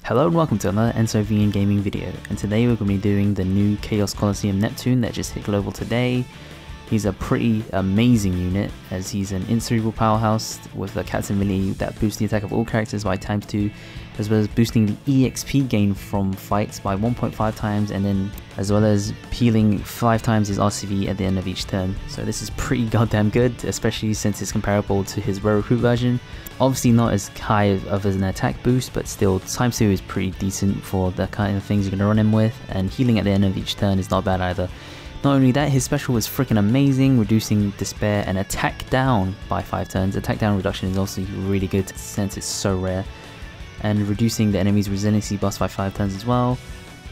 Hello and welcome to another EnsoVN gaming video, and today we're going to be doing the new Chaos Colosseum Neptune that just hit global today. He's a pretty amazing unit as he's an incerebral powerhouse with a captain ability that boosts the attack of all characters by ×2, as well as boosting the EXP gain from fights by 1.5 times, and then as well as healing 5 times his RCV at the end of each turn. So this is pretty goddamn good, especially since it's comparable to his rare recruit version. Obviously not as high of an attack boost, but still ×2 is pretty decent for the kind of things you're going to run him with, and healing at the end of each turn is not bad either. Not only that, his special is freaking amazing, reducing despair and attack down by 5 turns. Attack down reduction is also really good since it's so rare, and reducing the enemy's resiliency buffs by 5 turns as well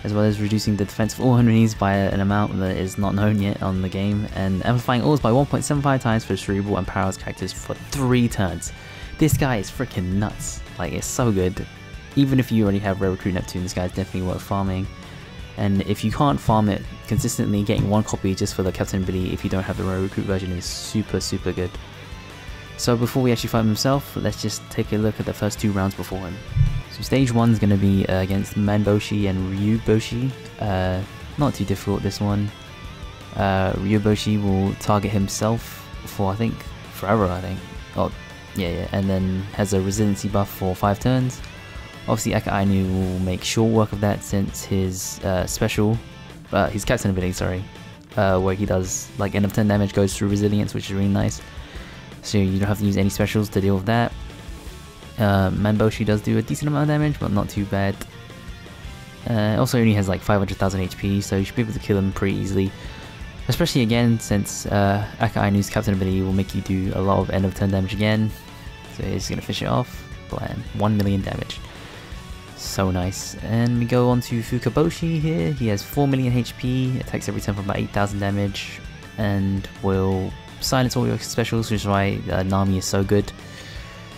as reducing the defense of all enemies by an amount that is not known yet on the game, and amplifying ores by 1.75 times for cerebral and powerhouse characters for 3 turns. This guy is freaking nuts, like it's so good. Even if you already have rare recruit Neptune, this guy is definitely worth farming. And if you can't farm it consistently, getting 1 copy just for the captain ability if you don't have the rare recruit version is super good. So before we actually fight him himself, let's just take a look at the first 2 rounds before him. So stage 1 is going to be against Manboshi and Ryuboshi. Not too difficult, this one. Ryuboshi will target himself for I think forever, Oh yeah, and then has a resiliency buff for 5 turns. Obviously Eiichiro will make short work of that since his special, his captain ability, sorry, where he does like end of turn damage goes through resilience, which is really nice. So you don't have to use any specials to deal with that. Manboshi does do a decent amount of damage, but not too bad. Also only has like 500,000 HP, so you should be able to kill him pretty easily. Especially again since Eiichiro's captain ability will make you do a lot of end of turn damage again. So he's going to finish it off. Blam, 1 million damage. So nice. And we go on to Fukaboshi here. He has 4 million HP, attacks every turn for about 8,000 damage, and will silence all your specials, which is why Nami is so good.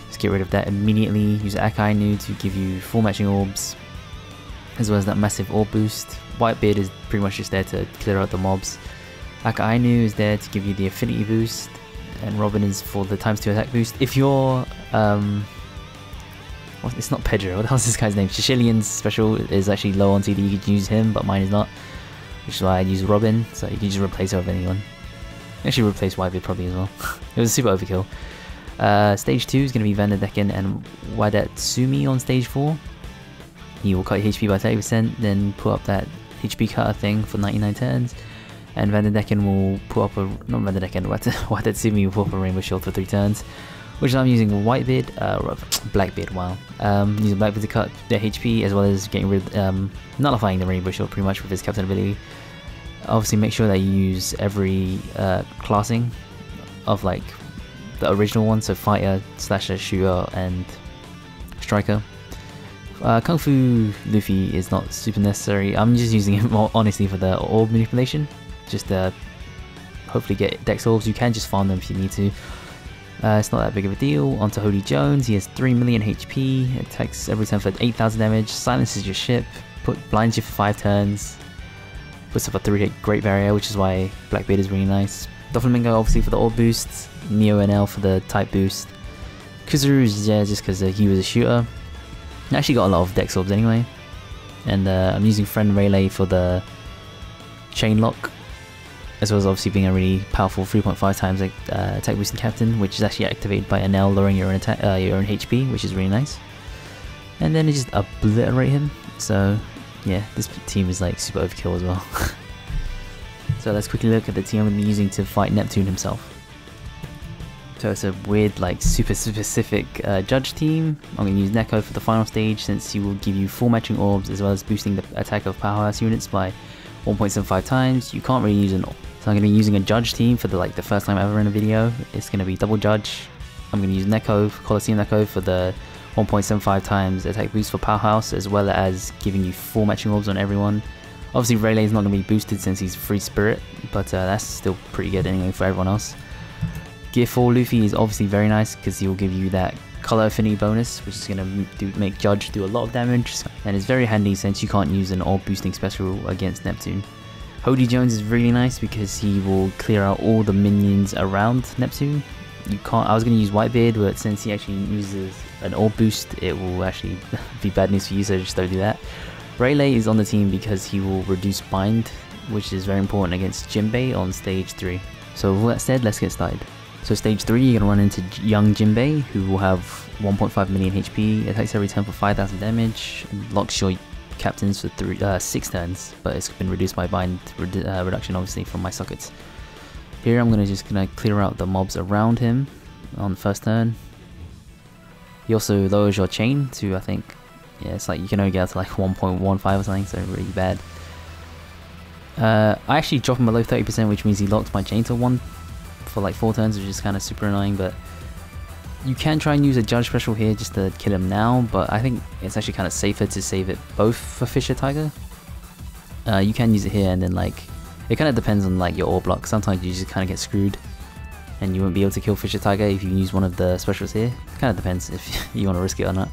Just get rid of that immediately. Use Eiichiro to give you 4 matching orbs, as well as that massive orb boost. Whitebeard is pretty much just there to clear out the mobs. Eiichiro is there to give you the affinity boost, and Robin is for the ×2 attack boost. If you're it's not Pedro, what the hell's this guy's name? Shishilian's special is actually low on CD, you could use him, but mine is not, which is why I use Robin, so you can just replace her with anyone. Actually replace Whitebeard probably as well. It was a super overkill. Stage 2 is going to be Vanderdecken and Wadatsumi on stage 4. He will cut your HP by 30%, then put up that HP cutter thing for 99 turns. And Vanderdecken will put up a, not Vanderdecken, Wadatsumi will put up a Rainbow Shield for 3 turns. Which I'm using Whitebeard, Blackbeard, wow. Using Blackbeard to cut their HP, as well as getting rid nullifying the Rainbow Shield pretty much with his captain ability. Obviously make sure that you use every classing of like the original one, so fighter, slasher, shooter, and striker. Kung Fu Luffy is not super necessary. I'm just using him more honestly for the orb manipulation, just to hopefully get Dex orbs. You can just farm them if you need to. It's not that big of a deal. Onto Holy Jones, he has 3 million HP, attacks every turn for 8,000 damage, silences your ship, blinds you for 5 turns, puts up a 3-hit Great Barrier, which is why Blackbeard is really nice. Doflamingo obviously for the orb boost, Neo NL for the type boost. Kuzuru is there just because he was a shooter. I actually got a lot of Dex orbs anyway. And I'm using Friend Rayleigh for the chain lock, as well as obviously being a really powerful 3.5 times attack boosting captain, which is actually activated by NL, lowering your own attack, your own HP, which is really nice. And then it just obliterate him. So yeah, this team is like super overkill as well. So let's quickly look at the team I'm going to be using to fight Neptune himself. So it's a weird, like super specific judge team. I'm going to use Neko for the final stage, since he will give you 4 matching orbs, as well as boosting the attack of powerhouse units by 1.75 times. You can't really use an orb. So I'm going to be using a judge team for the first time ever in a video. It's going to be double judge. I'm going to use Neko, Colosseum Neko for the 1.75 times attack boost for powerhouse, as well as giving you 4 matching orbs on everyone. Obviously Rayleigh is not going to be boosted since he's free spirit, but that's still pretty good anyway for everyone else. Gear 4 Luffy is obviously very nice because he will give you that color affinity bonus, which is going to make Judge do a lot of damage, and it's very handy since you can't use an orb boosting special against Neptune. Holy Jones is really nice because he will clear out all the minions around Neptune, you can't. I was gonna use Whitebeard, but since he actually uses an orb boost, it will actually be bad news for you, so just don't do that. Rayleigh is on the team because he will reduce bind, which is very important against Jinbei on stage 3. So with that said, let's get started. So stage 3, you're gonna run into young Jinbei, who will have 1.5 million HP, attacks every turn for 5,000 damage, and locks your captains for 6 turns, but it's been reduced by bind reduction obviously from my sockets. Here I'm gonna clear out the mobs around him on the first turn. He also lowers your chain to, I think, yeah, it's like you can only get up to like 1.15 or something, so really bad. I actually dropped him below 30%, which means he locked my chain to 1 for like 4 turns, which is kind of super annoying, but you can try and use a judge special here just to kill him now, but I think it's actually kind of safer to save it both for Fisher Tiger. You can use it here, and then like, it kind of depends on like your ore block. Sometimes you just kind of get screwed and you won't be able to kill Fisher Tiger if you use one of the specials here. It kind of depends if you want to risk it or not.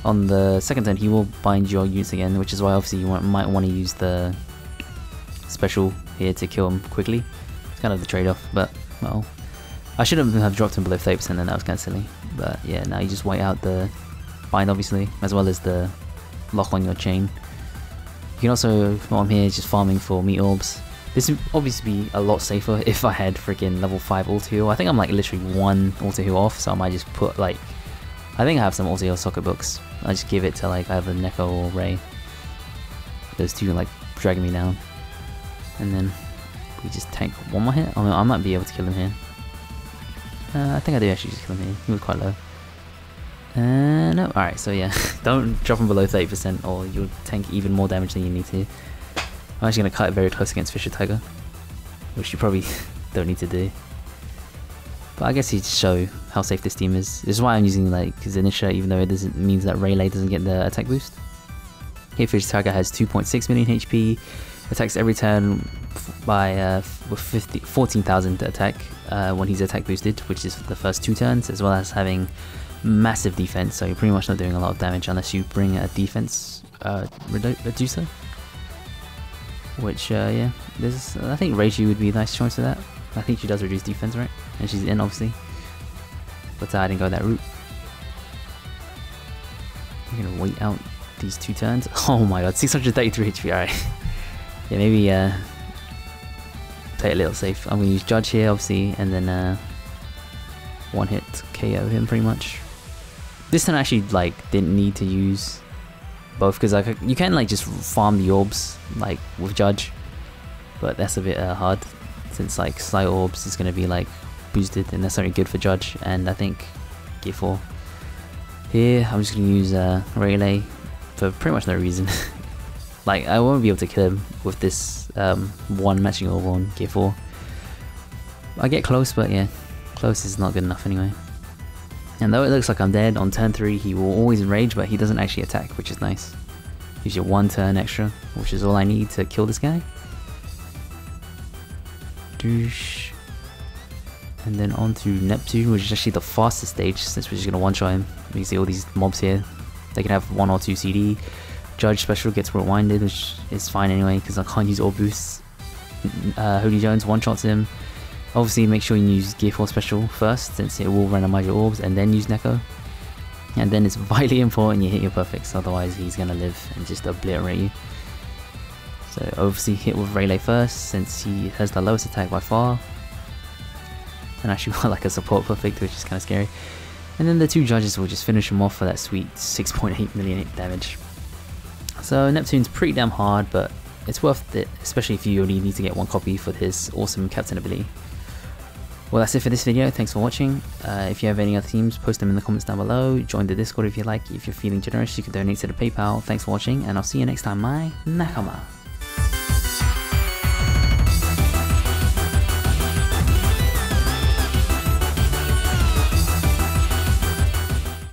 On the second turn, he will bind your units again, which is why obviously you might want to use the special here to kill him quickly. It's kind of the trade-off, but well, I should have dropped him below 30%, and that was kind of silly. But yeah, now you just white out the bind obviously, as well as the lock on your chain. You can also, while I'm here, just farming for meat orbs. This would obviously be a lot safer if I had freaking level 5 auto heal. I think I'm like literally 1 auto heal off, so I might just put like, I think I have some auto heal socket books. I just give it to like either Neko or Ray. Those two like dragging me down. And then we just tank one more hit. I might be able to kill him here. I think I do actually just kill him here. He was quite low. No, alright, so yeah, don't drop him below 30% or you'll tank even more damage than you need to. I'm actually going to cut it very close against Fisher Tiger, which you probably don't need to do. But I guess he'd show how safe this team is. This is why I'm using like Zenitha, even though it doesn't means that Rayleigh doesn't get the attack boost. Here Fisher Tiger has 2.6 million HP, attacks every turn by with 14,000 attack when he's attack boosted, which is the first 2 turns, as well as having massive defense, so you're pretty much not doing a lot of damage unless you bring a defense reducer. Which yeah, I think Reiji would be a nice choice for that. I think she does reduce defense, right? And she's in obviously, but I didn't go that route. I'm gonna wait out these 2 turns. Oh my god, 633 HP. Alright, yeah, maybe play it a little safe. I'm gonna use Judge here obviously, and then one hit KO him pretty much. This turn I actually like didn't need to use both, because like you can like just farm the orbs like with Judge, but that's a bit hard since like Slight Orbs is going to be like boosted, and that's only good for Judge and I think Gear 4. Here I'm just going to use Rayleigh for pretty much no reason. Like I won't be able to kill him with this 1 matching orb on Gear 4. I get close, but yeah, close is not good enough anyway. And though it looks like I'm dead, on turn 3 he will always enrage, but he doesn't actually attack, which is nice. Gives you 1 turn extra, which is all I need to kill this guy. Doosh. And then on to Neptune, which is actually the fastest stage, since we're just going to one-shot him. You can see all these mobs here. They can have 1 or 2 CD. Judge special gets rewinded, which is fine anyway, because I can't use all boosts. Hoodie Jones one-shots him. Obviously make sure you use Gear 4 special first, since it will randomize your orbs, and then use Neko. And then it's vitally important you hit your perfects, otherwise he's gonna live and just obliterate you. So obviously hit with Rayleigh first, since he has the lowest attack by far. And actually got like a support perfect, which is kind of scary. And then the 2 judges will just finish him off for that sweet 6.8 million damage. So Neptune's pretty damn hard, but it's worth it, especially if you only need to get 1 copy for his awesome captain ability. Well, that's it for this video. Thanks for watching. If you have any other themes, post them in the comments down below. Join the Discord if you like. If you're feeling generous, you can donate to the PayPal. Thanks for watching, and I'll see you next time, my Nakama.